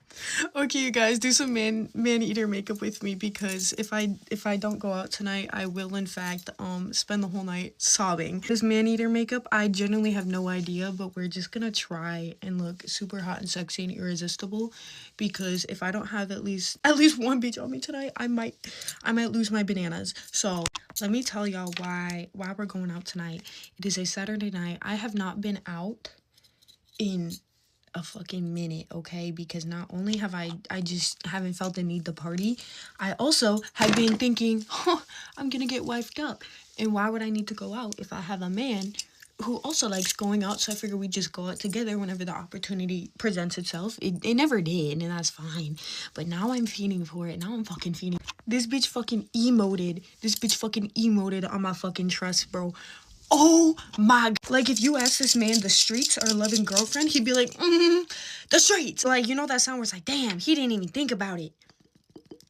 Okay, you guys, do some man-eater makeup with me, because if I don't go out tonight, I will in fact spend the whole night sobbing. This man-eater makeup, I genuinely have no idea, but we're just gonna try and look super hot and sexy and irresistible, because if I don't have at least one bitch on me tonight, I might lose my bananas. So let me tell y'all why we're going out tonight. It is a Saturday night. I have not been out in a fucking minute, okay? Because not only have I just haven't felt the need to party, I also have been thinking, I'm gonna get wifed up. And why would I need to go out if I have a man who also likes going out? So I figure we just go out together whenever the opportunity presents itself. It never did, and that's fine. But now I'm fiending for it. Now I'm fucking fiending. This bitch fucking emoted. On my fucking trust, bro. Oh my God. Like, if you ask this man the streets or loving girlfriend, he'd be like, the streets. Like, you know that sound where it's like, damn, he didn't even think about it.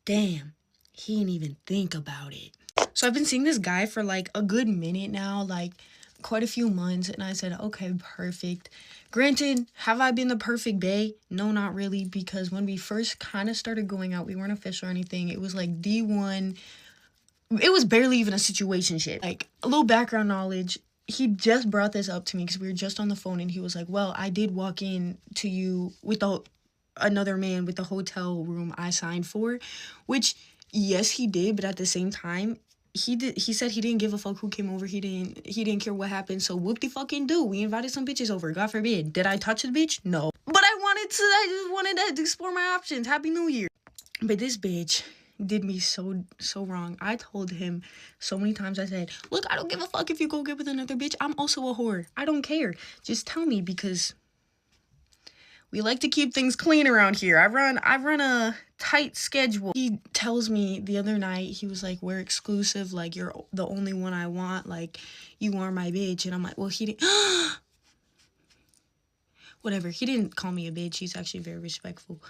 Damn, he didn't even think about it. So I've been seeing this guy for like a good minute now, like quite a few months. And I said, okay, perfect. Granted, have I been the perfect bae? No, not really. Because when we first kind of started going out, we weren't official or anything. It was like D1. It was barely even a situationship. Like, a little background knowledge. He just brought this up to me because we were just on the phone, and he was like, well, I did walk in to you with another man with the hotel room I signed for, which, yes, he did, but at the same time, he said he didn't give a fuck who came over. He didn't care what happened. So whoop-de-fucking-do. We invited some bitches over. God forbid. Did I touch the bitch? No. But I just wanted to explore my options. Happy New Year. But this bitch did me so wrong. I told him so many times, I said, look, I don't give a fuck if you go get with another bitch. I'm also a whore. I don't care. Just tell me, because we like to keep things clean around here. I run a tight schedule. He tells me the other night, he was like, we're exclusive. Like, you're the only one I want. Like, you are my bitch. And I'm like, well, he didn't. Whatever. He didn't call me a bitch. He's actually very respectful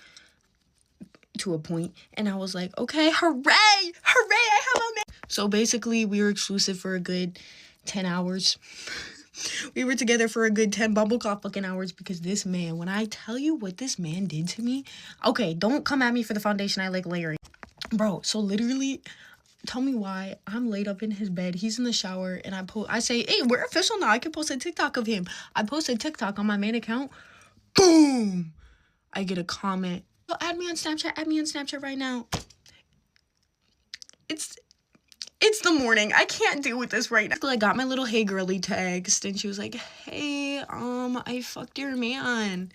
to a point. And I was like, okay, hooray, I have a man. So basically, we were exclusive for a good 10 hours. We were together for a good 10 bumbleclaw fucking hours, because this man, when I tell you what this man did to me, okay, don't come at me for the foundation I like layering. Bro, so literally, tell me why I'm laid up in his bed, he's in the shower, and I say, hey, we're official now, I can post a TikTok of him. I post a TikTok on my main account, boom, I get a comment. Oh, add me on Snapchat right now. It's the morning. I can't deal with this right now. I got my little hey girly text, and she was like, hey, I fucked your man.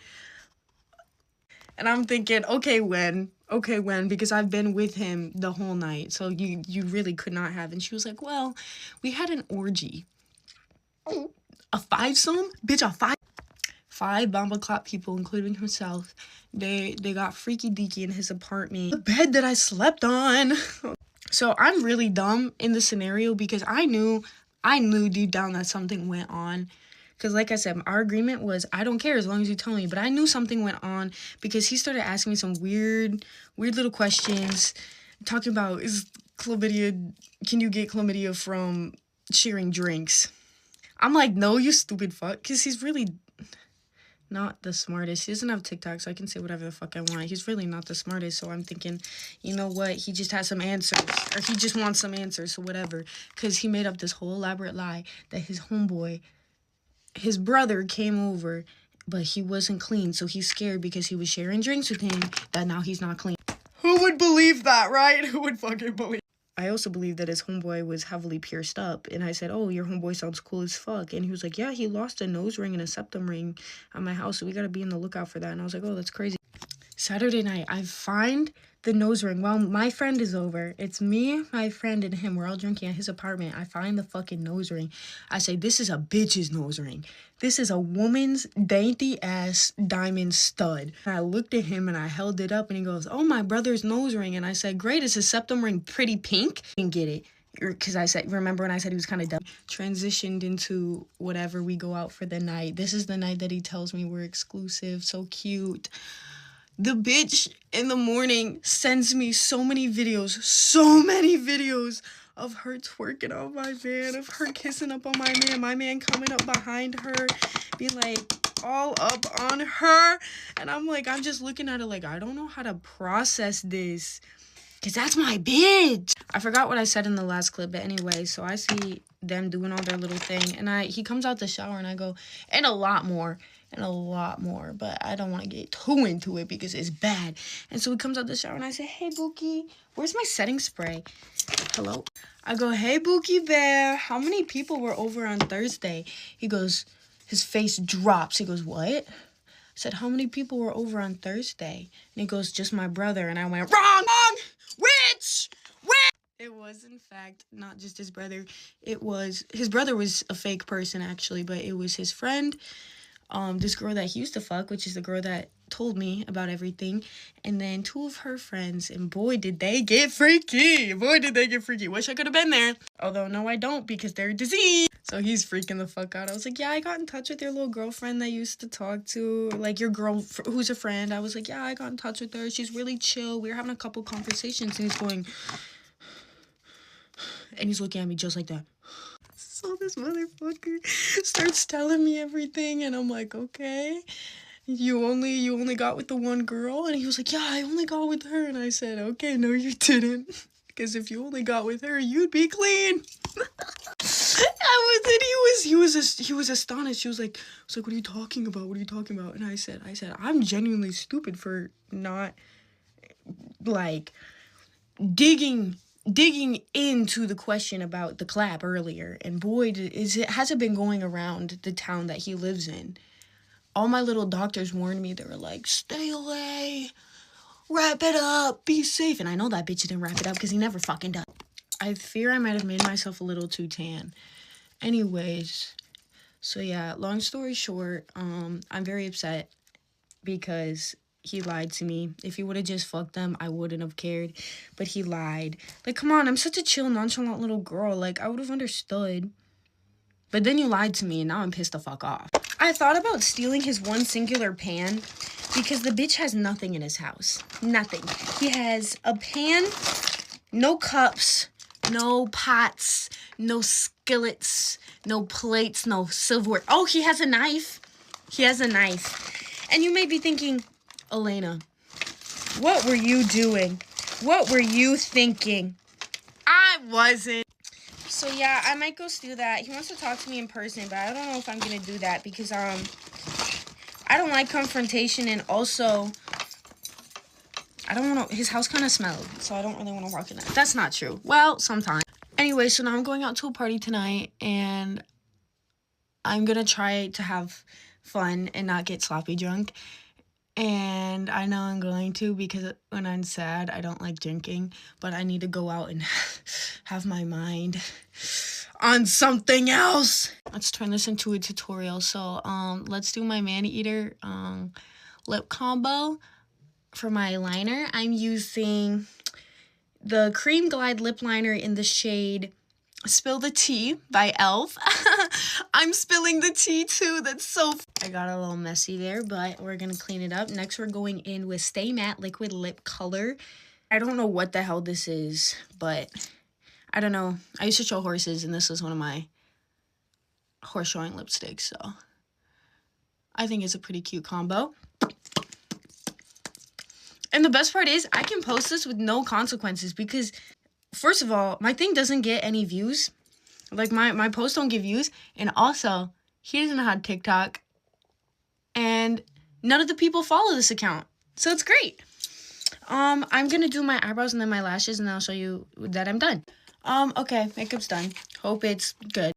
And I'm thinking, okay, when? Because I've been with him the whole night, so you really could not have. And she was like, well, we had an orgy. A fivesome? Bitch, five bumbleclap people, including himself. They got freaky deaky in his apartment. The bed that I slept on. So I'm really dumb in the scenario, because I knew deep down that something went on. Because like I said, our agreement was, I don't care as long as you tell me. But I knew something went on, because he started asking me some weird little questions. Talking about, can you get chlamydia from sharing drinks? I'm like, no, you stupid fuck. Because he's really not the smartest. He doesn't have TikTok, so I can say whatever the fuck I want. He's really not the smartest, so I'm thinking, you know what? He just has some answers, or he just wants some answers, so whatever. Because he made up this whole elaborate lie that his homeboy, his brother, came over, but he wasn't clean, so he's scared because he was sharing drinks with him, that now he's not clean. Who would believe that, right? Who would fucking believe? I also believe that his homeboy was heavily pierced up. And I said, oh, your homeboy sounds cool as fuck. And he was like, yeah, he lost a nose ring and a septum ring at my house, so we gotta be on the lookout for that. And I was like, oh, that's crazy. Saturday night, I find the nose ring. Well, my friend is over. It's me, my friend, and him. We're all drinking at his apartment. I find the fucking nose ring. I say, this is a bitch's nose ring. This is a woman's dainty-ass diamond stud. And I looked at him, and I held it up, and he goes, oh, my brother's nose ring. And I said, great, is his septum ring pretty pink? Didn't get it. Because I said, remember when I said he was kind of dumb? Transitioned into whatever, we go out for the night. This is the night that he tells me we're exclusive. So cute. The bitch in the morning sends me so many videos of her twerking on my man, of her kissing up on my man coming up behind her, being like, all up on her. And I'm just looking at it like, I don't know how to process this. Because that's my bitch. I forgot what I said in the last clip, but anyway, so I see them doing all their little thing. And he comes out the shower and I go, and a lot more. But I don't want to get too into it because it's bad. And so he comes out the shower and I say, hey, Bookie, where's my setting spray? Hello? I go, hey, Bookie Bear, how many people were over on Thursday? He goes, his face drops. He goes, what? I said, how many people were over on Thursday? And he goes, just my brother. And I went, wrong! Which? It was, in fact, not just his brother. His brother was a fake person, actually, but it was his friend, this girl that he used to fuck, which is the girl that told me about everything, and then 2 of her friends, and boy, did they get freaky. Wish I could have been there. Although, no, I don't, because they're diseased. So he's freaking the fuck out. I was like, yeah, I got in touch with your little girlfriend that you used to talk to, like your girl who's a friend. I was like, yeah, I got in touch with her. She's really chill. We were having a couple conversations, and he's going, and he's looking at me just like that. So this motherfucker starts telling me everything, and I'm like, okay, you only got with the one girl? And he was like, yeah, I only got with her. And I said, okay, no, you didn't, because if you only got with her, you'd be clean. He was astonished. He was like, what are you talking about? And I said, I'm genuinely stupid for not like digging into the question about the clap earlier. And boy, has it been going around the town that he lives in. All my little doctors warned me. They were like, stay away, wrap it up, be safe. And I know that bitch didn't wrap it up because he never fucking does. I fear I might have made myself a little too tan. Anyways, so yeah, long story short, I'm very upset because he lied to me. If he would have just fucked them, I wouldn't have cared. But he lied. Like, come on, I'm such a chill, nonchalant little girl. Like, I would have understood. But then you lied to me, and now I'm pissed the fuck off. I thought about stealing his one singular pan because the bitch has nothing in his house. Nothing. He has a pan, no cups, no pots, no skillets, no plates, no silverware. Oh, he has a knife. And you may be thinking, Elena, what were you doing? What were you thinking? I wasn't. So yeah, I might go steal that. He wants to talk to me in person, but I don't know if I'm gonna do that because I don't like confrontation, and also I don't want to. His house kind of smelled, so I don't really want to walk in that. That's not true. Well, sometimes. Anyway, so now I'm going out to a party tonight, and I'm gonna try to have fun and not get sloppy drunk. And I know I'm going to because when I'm sad, I don't like drinking, but I need to go out and have my mind on something else. Let's turn this into a tutorial. So, let's do my man-eater lip combo. For my liner, I'm using the Cream Glide lip liner in the shade Spill the Tea by e.l.f. I'm spilling the tea too. That's so... I got a little messy there, but we're going to clean it up. Next, we're going in with Stay Matte Liquid Lip Color. I don't know what the hell this is, but I don't know. I used to show horses, and this was one of my horse showing lipsticks, so I think it's a pretty cute combo. And the best part is I can post this with no consequences because... First of all, my thing doesn't get any views. Like, my posts don't get views. And also, he doesn't have TikTok. And none of the people follow this account. So it's great. I'm going to do my eyebrows and then my lashes, and then I'll show you that I'm done. Okay, makeup's done. Hope it's good.